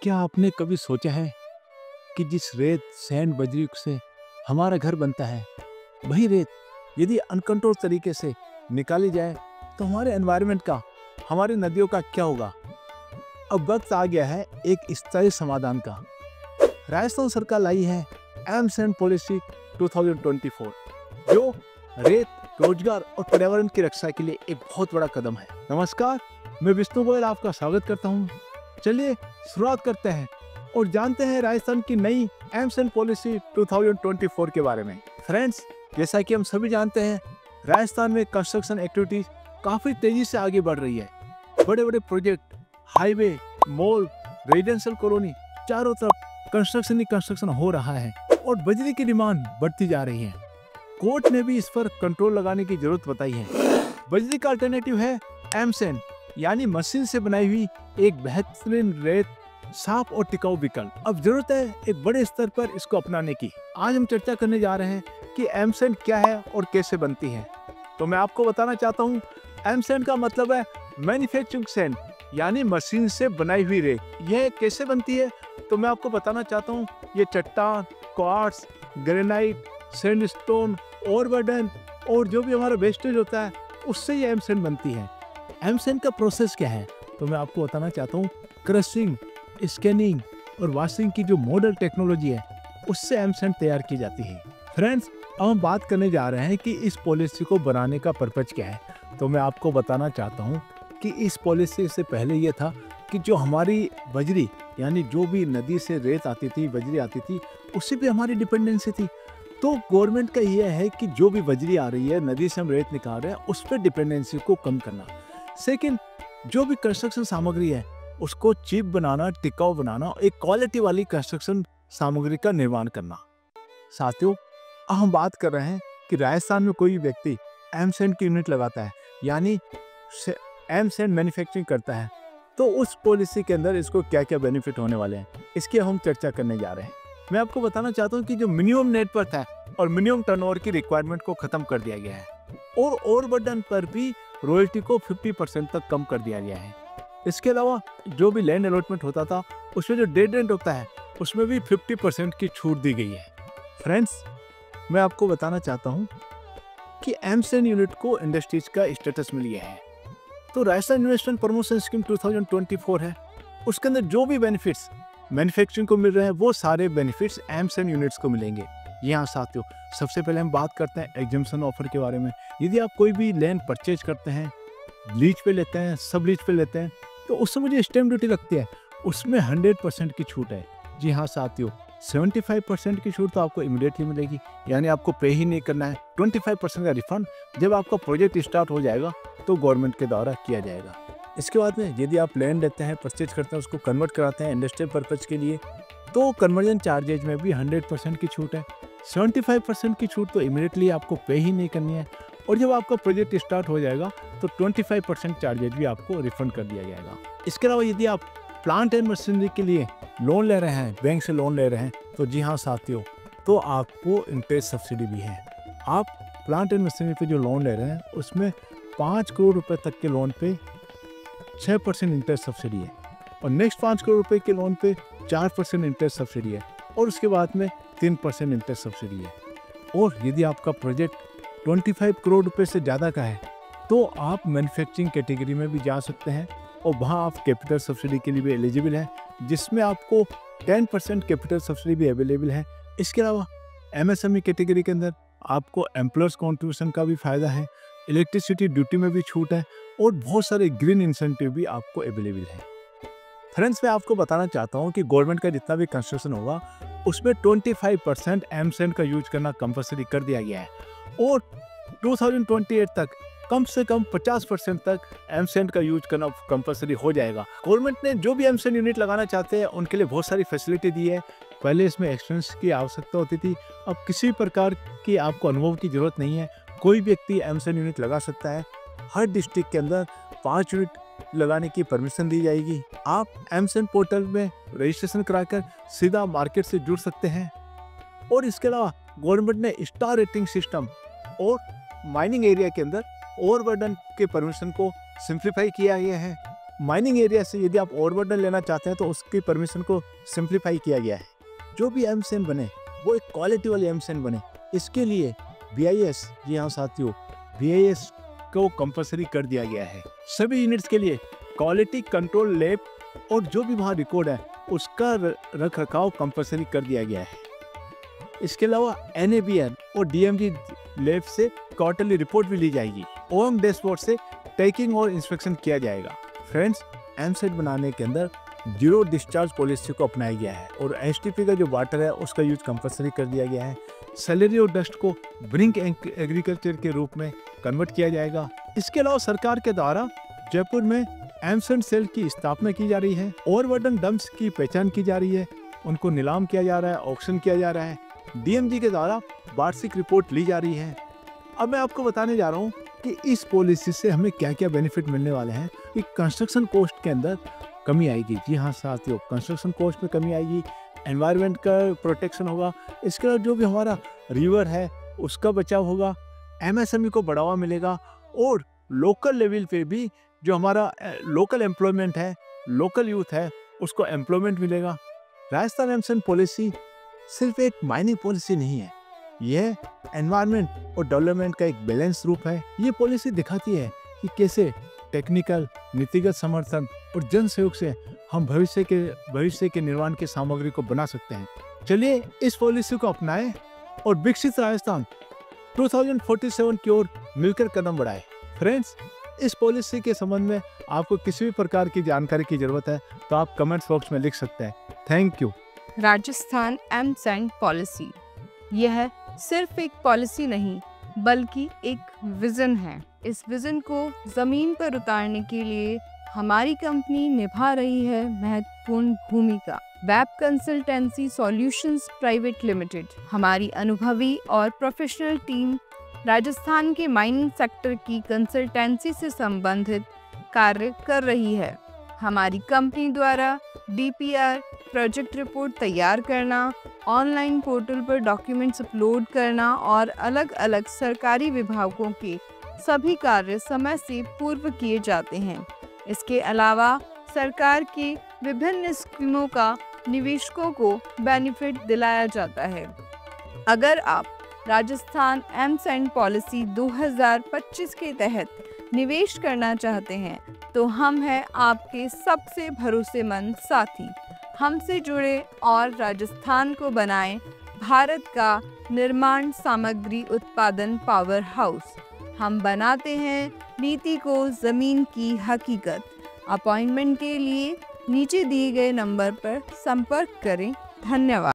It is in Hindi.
क्या आपने कभी सोचा है कि जिस रेत, सैंड, बजरी से हमारा घर बनता है, वही रेत यदि अनकंट्रोल तरीके से निकाली जाए तो हमारे एनवायरनमेंट का, हमारी नदियों का क्या होगा? अब वक्त आ गया है एक स्थायी समाधान का। राजस्थान सरकार लाई है एम सैंड पॉलिसी 2024, जो रेत, रोजगार और पर्यावरण की रक्षा के लिए एक बहुत बड़ा कदम है। नमस्कार, मैं विष्णु गोयल आपका स्वागत करता हूँ। चलिए शुरुआत करते हैं और जानते हैं राजस्थान की नई एम सैंड पॉलिसी 2024 के बारे में। फ्रेंड्स, जैसा कि हम सभी जानते हैं, राजस्थान में कंस्ट्रक्शन एक्टिविटीज काफी तेजी से आगे बढ़ रही है। बड़े बड़े project, highway, mall, residential colony, चारों तरफ कंस्ट्रक्शन ही कंस्ट्रक्शन हो रहा है और बजरी की डिमांड बढ़ती जा रही है। कोर्ट ने भी इस पर कंट्रोल लगाने की जरूरत बताई है। बजरी का अल्टरनेटिव है एम सैंड, यानी मशीन से बनाई हुई एक बेहतरीन रेत, साफ और टिकाऊ विकल्प। अब जरूरत है एक बड़े स्तर पर इसको अपनाने की। आज हम चर्चा करने जा रहे हैं कि एम सैंड क्या है और कैसे बनती है। तो मैं आपको बताना चाहता हूँ, एम सैंड का मतलब है मैन्युफैक्चरिंग सैंड, यानी मशीन से बनाई हुई रेत। यह कैसे बनती है तो मैं आपको बताना चाहता हूँ। ये चट्टान, क्वार्ट्स, ग्रेनाइट, सैंडस्टोन, ओवरबर्डन और जो भी हमारा वेस्टेज होता है उससे ये एम सैंड बनती है। एम सैंड का प्रोसेस क्या है तो मैं आपको बताना चाहता हूँ। क्रशिंग, स्कैनिंग और वॉशिंग की जो मॉडर्न टेक्नोलॉजी है उससे एम सैंड तैयार की जाती है। फ्रेंड्स, अब हम बात करने जा रहे हैं कि इस पॉलिसी को बनाने का पर्पज क्या है। तो मैं आपको बताना चाहता हूँ कि इस पॉलिसी से पहले ये था कि जो हमारी बजरी, यानी जो भी नदी से रेत आती थी, बजरी आती थी, उससे भी हमारी डिपेंडेंसी थी। तो गवर्नमेंट का यह है कि जो भी बजरी आ रही है, नदी से हम रेत निकाल रहे हैं, उस पर डिपेंडेंसी को कम करना। सेकंड, जो भी कंस्ट्रक्शन सामग्री है उसको चीप बनाना, टिकाऊ बनाना, एक क्वालिटी वाली कंस्ट्रक्शन सामग्री का निर्माण करना। साथियों, अब हम बात कर रहे हैं कि राजस्थान में कोई व्यक्ति एम सैंड की यूनिट लगाता है, यानी एम सैंड मैन्युफैक्चरिंग करता है, तो उस पॉलिसी के अंदर इसको क्या क्या बेनिफिट होने वाले हैं, इसकी हम चर्चा करने जा रहे हैं। मैं आपको बताना चाहता हूँ कि जो मिनिमम नेट वर्थ है और मिनिमम टर्नओवर की रिक्वायरमेंट को खत्म कर दिया गया है और ओवरबर्डन पर भी रॉयल्टी को 50% तक कम कर दिया गया है। इसके अलावा जो भी लैंड अलॉटमेंट होता था उसमें जो डेड रेंट होता है उसमें भी 50% की छूट दी गई है। फ्रेंड्स, मैं आपको बताना चाहता हूँ कि एम सैंड यूनिट को इंडस्ट्रीज का स्टेटस मिल गया है। तो राजस्थान इन्वेस्टमेंट प्रमोशन स्कीम 2024 है, उसके अंदर जो भी बेनिफिट्स मैन्युफैक्चरिंग को मिल रहे हैं वो सारे बेनिफिट्स एम सैंड यूनिट्स को मिलेंगे। यहाँ साथियों, सबसे पहले हम बात करते हैं एग्जम्पशन ऑफर के बारे में। यदि आप कोई भी लैंड परचेज करते हैं, लीज पे लेते हैं, सब लीज पे लेते हैं, तो उससे मुझे स्टैम्प ड्यूटी लगती है, उसमें 100% की छूट है। जी हाँ साथियों, 75% की छूट तो आपको इमीडिएटली मिलेगी, यानी आपको पे ही नहीं करना है। 25% का रिफंड जब आपका प्रोजेक्ट स्टार्ट हो जाएगा तो गवर्नमेंट के द्वारा किया जाएगा। इसके बाद में यदि आप लैंड लेते हैं, परचेज करते हैं, उसको कन्वर्ट कराते हैं इंडस्ट्रियल पर्पज के लिए, तो कन्वर्जन चार्जेज में भी 100% की छूट है। 75% की छूट तो इमीडिएटली आपको पे ही नहीं करनी है, और जब आपका प्रोजेक्ट स्टार्ट हो जाएगा तो 25% चार्जेज भी आपको रिफंड कर दिया जाएगा। इसके अलावा यदि आप प्लांट एंड मशीनरी के लिए लोन ले रहे हैं, बैंक से लोन ले रहे हैं, तो जी हाँ साथियों, तो आपको इंटरेस्ट सब्सिडी भी है। आप प्लांट एंड मशीनरी पे जो लोन ले रहे हैं उसमें 5 करोड़ रुपए तक के लोन पे 6% इंटरेस्ट सब्सिडी है, और नेक्स्ट 5 करोड़ रुपए के लोन पे 4% इंटरेस्ट सब्सिडी है, और उसके बाद में 3% इंटरेस्ट सब्सिडी है। और यदि आपका प्रोजेक्ट 25 करोड़ रुपए से ज़्यादा का है तो आप मैन्युफैक्चरिंग कैटेगरी में भी जा सकते हैं, और वहाँ आप कैपिटल सब्सिडी के लिए भी एलिजिबल हैं, जिसमें आपको 10% कैपिटल सब्सिडी भी अवेलेबल है। इसके अलावा एमएसएमई कैटेगरी के अंदर आपको एम्प्लॉयर्स कॉन्ट्रीब्यूशन का भी फायदा है, इलेक्ट्रिसिटी ड्यूटी में भी छूट है, और बहुत सारे ग्रीन इंसेंटिव भी आपको अवेलेबल है। फ्रेंड्स, मैं आपको बताना चाहता हूँ कि गवर्नमेंट का जितना भी कंस्ट्रक्शन होगा उसमें 25% एम सैंड का यूज करना कंपलसरी कर दिया गया है, और 2028 तक कम से कम 50% तक एम सैंड का यूज करना कंपलसरी हो जाएगा। गवर्नमेंट ने जो भी एम सैंड यूनिट लगाना चाहते हैं उनके लिए बहुत सारी फैसिलिटी दी है। पहले इसमें एक्सपीरियंस की आवश्यकता होती थी, अब किसी प्रकार की आपको अनुभव की जरूरत नहीं है, कोई व्यक्ति एम सैंड यूनिट लगा सकता है। हर डिस्ट्रिक्ट के अंदर 5 यूनिट लगाने की परमिशन दी जाएगी। आप एम सैंड पोर्टल में रजिस्ट्रेशन कराकर सीधा मार्केट से जुड़ सकते हैं। और इसके अलावा गवर्नमेंट ने स्टार रेटिंग सिस्टम और माइनिंग एरिया के अंदर ओवरबर्डन के परमिशन को सिंप्लीफाई किया गया है। माइनिंग एरिया से यदि आप ओवरबर्डन लेना चाहते हैं तो उसकी परमिशन को सिंप्लीफाई किया गया है। जो भी एमसेन बने वो एक क्वालिटी वाले एमसेन बने। इसके लिए BIS, जी हाँ साथियों, BIS को कंपलसरी कर दिया गया है। सभी यूनिट्स के लिए क्वालिटी कंट्रोल लैब और जो भी वहाँ रिकॉर्ड है उसका रख रखाव कंपलसरी कर दिया गया है। इसके अलावा NABN और DMG लैब से क्वार्टरली रिपोर्ट भी ली जाएगी। OM डैशबोर्ड से टेकिंग और इंस्पेक्शन किया जाएगा। फ्रेंड्स, एमसेट बनाने के अंदर जीरो डिस्चार्ज पॉलिसी को अपनाया गया है और STP का जो वाटर है उसका यूज कंपलसरी कर दिया गया है। सैलरी और डस्ट को ब्रिंक एग्रीकल्चर के रूप में कन्वर्ट किया जाएगा। इसके अलावा सरकार के द्वारा जयपुर में एमसेट सेल की स्थापना की जा रही है। ओवरबर्डन डंप्स की पहचान की जा रही है, उनको नीलाम किया जा रहा है, ऑक्शन किया जा रहा है। DMG के द्वारा वार्षिक रिपोर्ट ली जा रही है। अब मैं आपको बताने जा रहा हूँ कि इस पॉलिसी से हमें क्या क्या बेनिफिट मिलने वाले हैं। कि कंस्ट्रक्शन कॉस्ट के अंदर कमी आएगी। जी हाँ साथियों, कंस्ट्रक्शन कॉस्ट में कमी आएगी, एनवायरनमेंट का प्रोटेक्शन होगा। इसके अलावा जो भी हमारा रिवर है उसका बचाव होगा, MSME को बढ़ावा मिलेगा और लोकल लेवल पे भी जो हमारा लोकल एम्प्लॉयमेंट है, लोकल यूथ है, उसको एम्प्लॉयमेंट मिलेगा। राजस्थान एमसेट पॉलिसी सिर्फ एक माइनिंग पॉलिसी नहीं है, यह एनवायरनमेंट और डेवलपमेंट का एक बैलेंस रूप है। ये पॉलिसी दिखाती है कि कैसे टेक्निकल, नीतिगत समर्थन और जन सहयोग से हम भविष्य के निर्माण की सामग्री को बना सकते हैं। चलिए इस पॉलिसी को अपनाएं और विकसित राजस्थान 2047 की ओर मिलकर कदम बढ़ाएं। फ्रेंड्स, इस पॉलिसी के संबंध में आपको किसी भी प्रकार की जानकारी की जरूरत है तो आप कमेंट्स बॉक्स में लिख सकते हैं। Thank you. Rajasthan EAMCET policy, यह सिर्फ एक पॉलिसी नहीं बल्कि एक विजन है। इस विजन को जमीन पर उतारने के लिए हमारी कंपनी निभा रही है महत्वपूर्ण भूमिका। Web consultancy solutions private limited हमारी अनुभवी और प्रोफेशनल टीम राजस्थान के माइनिंग सेक्टर की कंसल्टेंसी से संबंधित कार्य कर रही है। हमारी कंपनी द्वारा DPR प्रोजेक्ट रिपोर्ट तैयार करना, ऑनलाइन पोर्टल पर डॉक्यूमेंट्स अपलोड करना और अलग अलग सरकारी विभागों के सभी कार्य समय से पूर्व किए जाते हैं। इसके अलावा सरकार की विभिन्न स्कीमों का निवेशकों को बेनिफिट दिलाया जाता है। अगर आप राजस्थान एमसेट पॉलिसी 2025 के तहत निवेश करना चाहते हैं तो हम हैं आपके सबसे भरोसेमंद साथी। हमसे जुड़े और राजस्थान को बनाएं भारत का निर्माण सामग्री उत्पादन पावर हाउस। हम बनाते हैं नीति को जमीन की हकीकत। अपॉइंटमेंट के लिए नीचे दिए गए नंबर पर संपर्क करें। धन्यवाद।